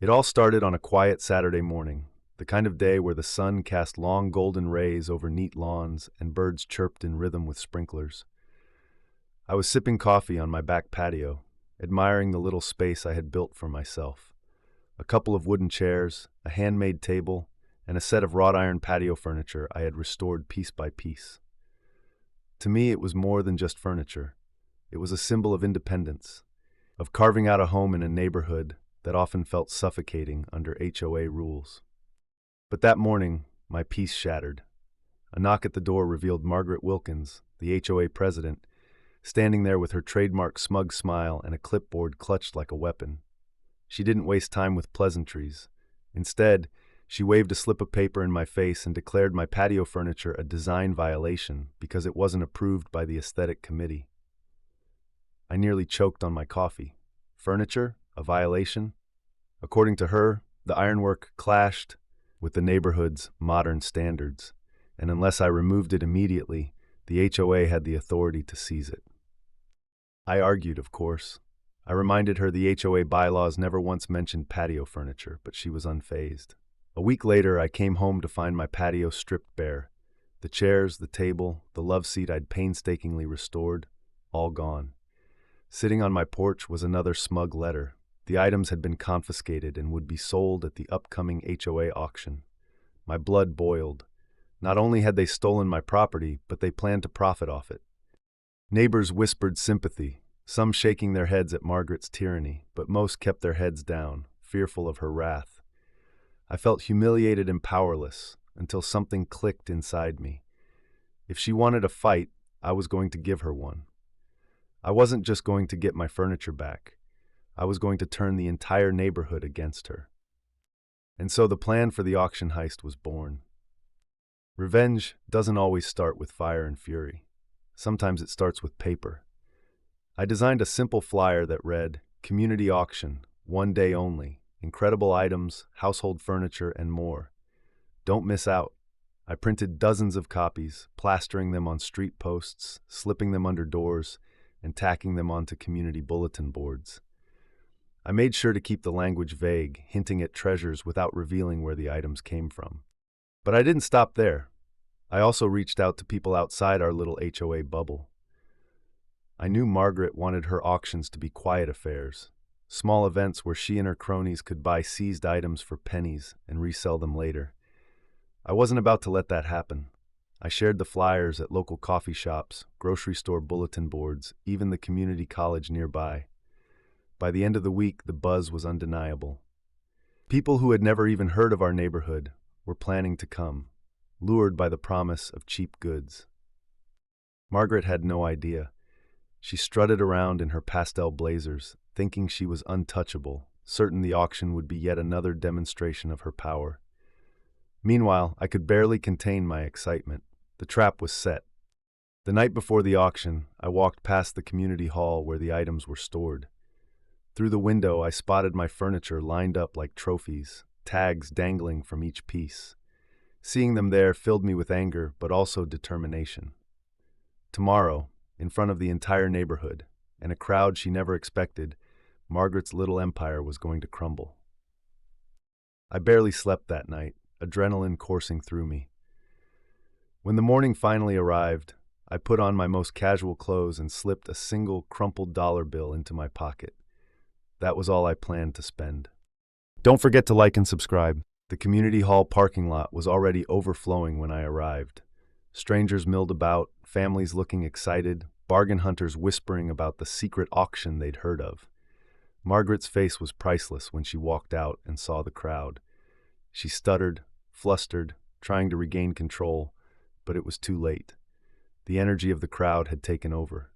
It all started on a quiet Saturday morning, the kind of day where the sun cast long golden rays over neat lawns and birds chirped in rhythm with sprinklers. I was sipping coffee on my back patio, admiring the little space I had built for myself. A couple of wooden chairs, a handmade table, and a set of wrought iron patio furniture I had restored piece by piece. To me, it was more than just furniture. It was a symbol of independence, of carving out a home in a neighborhood that often felt suffocating under HOA rules. But that morning, my peace shattered. A knock at the door revealed Margaret Wilkins, the HOA president, standing there with her trademark smug smile and a clipboard clutched like a weapon. She didn't waste time with pleasantries. Instead, she waved a slip of paper in my face and declared my patio furniture a design violation because it wasn't approved by the aesthetic committee. I nearly choked on my coffee. Furniture? A violation? According to her, the ironwork clashed with the neighborhood's modern standards, and unless I removed it immediately, the HOA had the authority to seize it. I argued, of course. I reminded her the HOA bylaws never once mentioned patio furniture, but she was unfazed. A week later, I came home to find my patio stripped bare. The chairs, the table, the love seat I'd painstakingly restored, all gone. Sitting on my porch was another smug letter. The items had been confiscated and would be sold at the upcoming HOA auction. My blood boiled. Not only had they stolen my property, but they planned to profit off it. Neighbors whispered sympathy, some shaking their heads at Margaret's tyranny, but most kept their heads down, fearful of her wrath. I felt humiliated and powerless until something clicked inside me. If she wanted a fight, I was going to give her one. I wasn't just going to get my furniture back. I was going to turn the entire neighborhood against her. And so the plan for the auction heist was born. Revenge doesn't always start with fire and fury. Sometimes it starts with paper. I designed a simple flyer that read, "Community auction, one day only, incredible items, household furniture, and more. Don't miss out." I printed dozens of copies, plastering them on street posts, slipping them under doors, and tacking them onto community bulletin boards. I made sure to keep the language vague, hinting at treasures without revealing where the items came from. But I didn't stop there. I also reached out to people outside our little HOA bubble. I knew Margaret wanted her auctions to be quiet affairs, small events where she and her cronies could buy seized items for pennies and resell them later. I wasn't about to let that happen. I shared the flyers at local coffee shops, grocery store bulletin boards, even the community college nearby. By the end of the week, the buzz was undeniable. People who had never even heard of our neighborhood were planning to come, lured by the promise of cheap goods. Margaret had no idea. She strutted around in her pastel blazers, thinking she was untouchable, certain the auction would be yet another demonstration of her power. Meanwhile, I could barely contain my excitement. The trap was set. The night before the auction, I walked past the community hall where the items were stored. Through the window, I spotted my furniture lined up like trophies, tags dangling from each piece. Seeing them there filled me with anger, but also determination. Tomorrow, in front of the entire neighborhood, and a crowd she never expected, Margaret's little empire was going to crumble. I barely slept that night, adrenaline coursing through me. When the morning finally arrived, I put on my most casual clothes and slipped a single crumpled dollar bill into my pocket. That was all I planned to spend. Don't forget to like and subscribe. The community hall parking lot was already overflowing when I arrived. Strangers milled about, families looking excited, bargain hunters whispering about the secret auction they'd heard of. Margaret's face was priceless when she walked out and saw the crowd. She stuttered, flustered, trying to regain control, but it was too late. The energy of the crowd had taken over.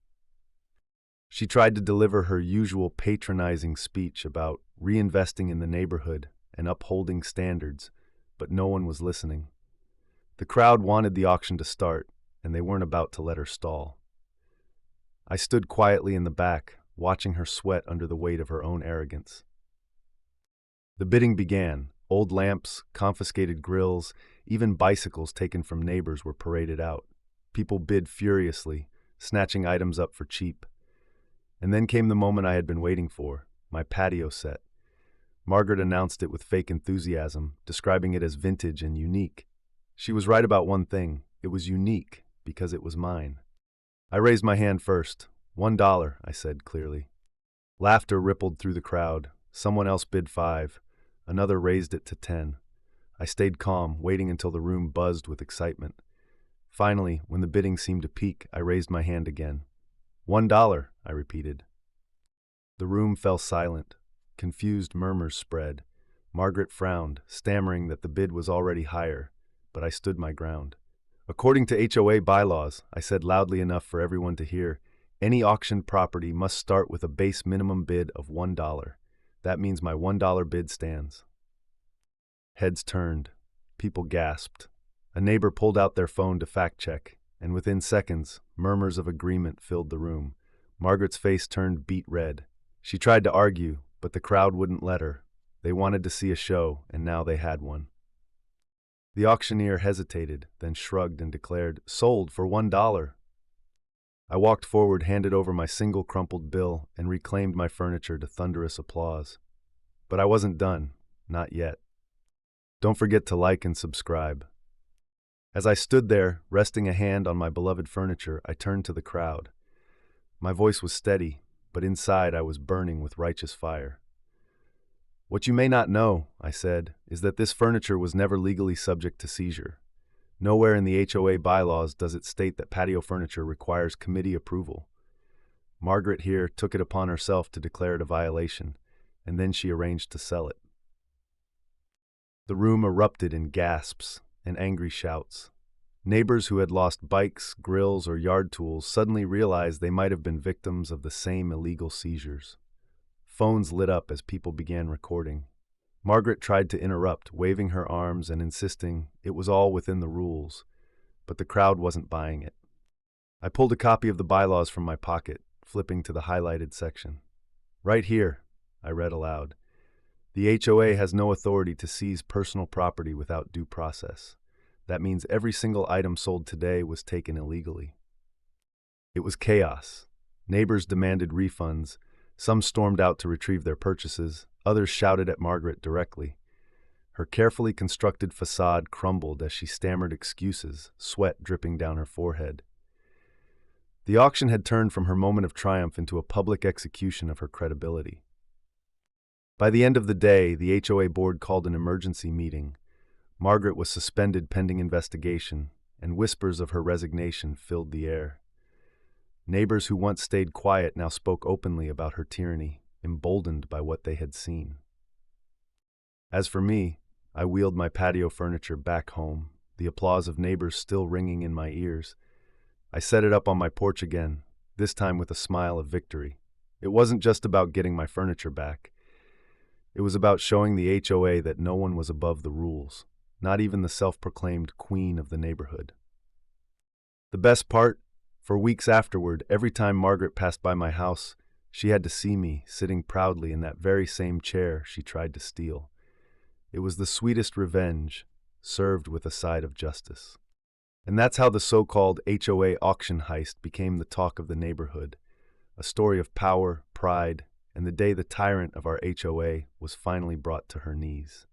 She tried to deliver her usual patronizing speech about reinvesting in the neighborhood and upholding standards, but no one was listening. The crowd wanted the auction to start, and they weren't about to let her stall. I stood quietly in the back, watching her sweat under the weight of her own arrogance. The bidding began. Old lamps, confiscated grills, even bicycles taken from neighbors were paraded out. People bid furiously, snatching items up for cheap. And then came the moment I had been waiting for, my patio set. Margaret announced it with fake enthusiasm, describing it as vintage and unique. She was right about one thing. It was unique because it was mine. I raised my hand first. $1, I said clearly. Laughter rippled through the crowd. Someone else bid 5. Another raised it to 10. I stayed calm, waiting until the room buzzed with excitement. Finally, when the bidding seemed to peak, I raised my hand again. $1, I repeated. The room fell silent. Confused murmurs spread. Margaret frowned, stammering that the bid was already higher, but I stood my ground. According to HOA bylaws, I said loudly enough for everyone to hear, any auctioned property must start with a base minimum bid of $1. That means my $1 bid stands. Heads turned. People gasped. A neighbor pulled out their phone to fact-check, and within seconds, murmurs of agreement filled the room. Margaret's face turned beet red. She tried to argue, but the crowd wouldn't let her. They wanted to see a show, and now they had one. The auctioneer hesitated, then shrugged and declared, "Sold for $1." I walked forward, handed over my single crumpled bill, and reclaimed my furniture to thunderous applause. But I wasn't done. Not yet. Don't forget to like and subscribe. As I stood there, resting a hand on my beloved furniture, I turned to the crowd. My voice was steady, but inside I was burning with righteous fire. What you may not know, I said, is that this furniture was never legally subject to seizure. Nowhere in the HOA bylaws does it state that patio furniture requires committee approval. Margaret here took it upon herself to declare it a violation, and then she arranged to sell it. The room erupted in gasps and angry shouts. Neighbors who had lost bikes, grills, or yard tools suddenly realized they might have been victims of the same illegal seizures. Phones lit up as people began recording. Margaret tried to interrupt, waving her arms and insisting it was all within the rules, but the crowd wasn't buying it. I pulled a copy of the bylaws from my pocket, flipping to the highlighted section. Right here, I read aloud. The HOA has no authority to seize personal property without due process. That means every single item sold today was taken illegally. It was chaos. Neighbors demanded refunds. Some stormed out to retrieve their purchases. Others shouted at Margaret directly. Her carefully constructed facade crumbled as she stammered excuses, sweat dripping down her forehead. The auction had turned from her moment of triumph into a public execution of her credibility. By the end of the day, the HOA board called an emergency meeting. Margaret was suspended pending investigation, and whispers of her resignation filled the air. Neighbors who once stayed quiet now spoke openly about her tyranny, emboldened by what they had seen. As for me, I wheeled my patio furniture back home, the applause of neighbors still ringing in my ears. I set it up on my porch again, this time with a smile of victory. It wasn't just about getting my furniture back. It was about showing the HOA that no one was above the rules, not even the self-proclaimed queen of the neighborhood. The best part? For weeks afterward, every time Margaret passed by my house, she had to see me sitting proudly in that very same chair she tried to steal. It was the sweetest revenge, served with a side of justice. And that's how the so-called HOA auction heist became the talk of the neighborhood, a story of power, pride, and the day the tyrant of our HOA was finally brought to her knees.